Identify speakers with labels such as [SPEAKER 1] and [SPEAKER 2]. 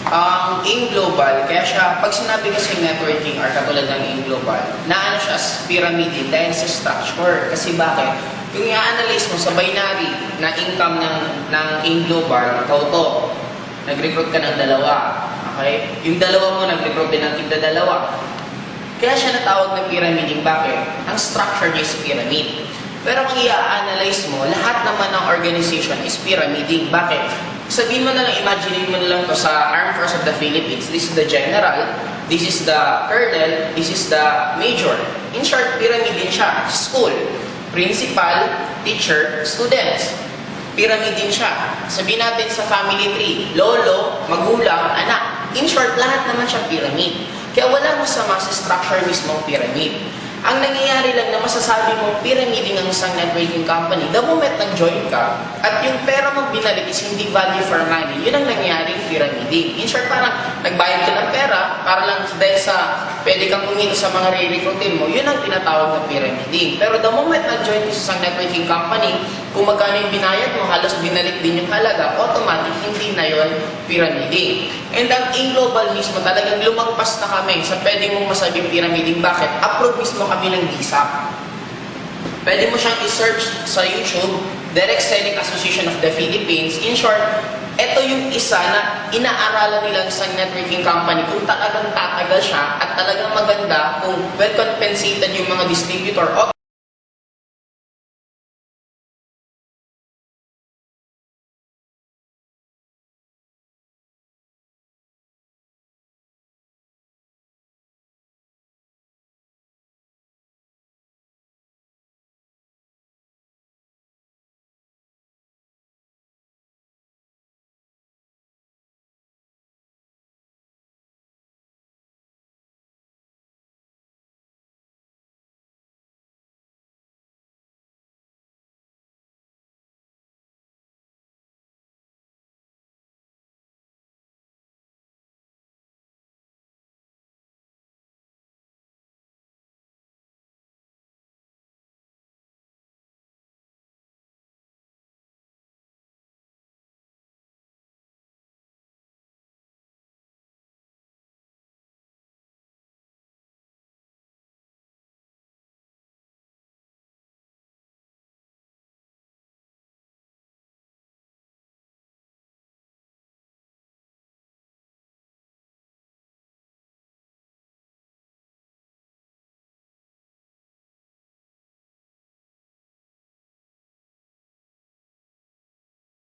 [SPEAKER 1] Ang AIM Global, kaya siya, pag sinabi kasi networking or katulad ng AIM Global, naano siya as pyramid dahil sa structure. Kasi bakit? Kung i-analyze mo sa binary na income ng AIM Global, toto, nag-recruit ka ng dalawa. Okay? Yung dalawa mo, nag-recruit din ng tigda-dalawa. Kaya siya natawag na pyramiding. Bakit? Ang structure niya is pyramid. Pero kung i-analyze mo, lahat naman ng organization is pyramiding. Bakit? Sabihin mo na lang, imagine mo na lang to sa Armed Forces of the Philippines. This is the general, this is the colonel, this is the major. In short, pyramid din siya. School, principal, teacher, students. Pyramid din siya. Sabihin natin sa family tree, lolo, magulang, anak. In short, lahat naman siya pyramid. Kaya walang masama sa structure mismong pyramid. Ang nangyayari lang na masasabi mong pyramiding ang isang networking company, the moment nag-join ka, at yung pera mo binalik is hindi value for money, yun ang nangyayaring pyramiding. In short, parang nagbayad ka ng pera, para lang dahil sa pwede kang kumita sa mga re-recruitin mo, yun ang tinatawag na pyramiding. Pero the moment nag-join ka sa isang networking company, kung magkano yung binayad mo, halos binalik din yung halaga, automatic, hindi na yun pyramiding. And ang AIM Global mismo, talagang lumagpas na kami sa pwede mong masabing pyramiding. Bakit? Approve mismo kami ng DSAP. Pwede mo siyang i-search sa YouTube, Direct Selling Association of the Philippines. In short, ito yung isa na inaaralan nila sa networking company kung talagang tatagal siya at talagang maganda kung well compensated yung mga distributor.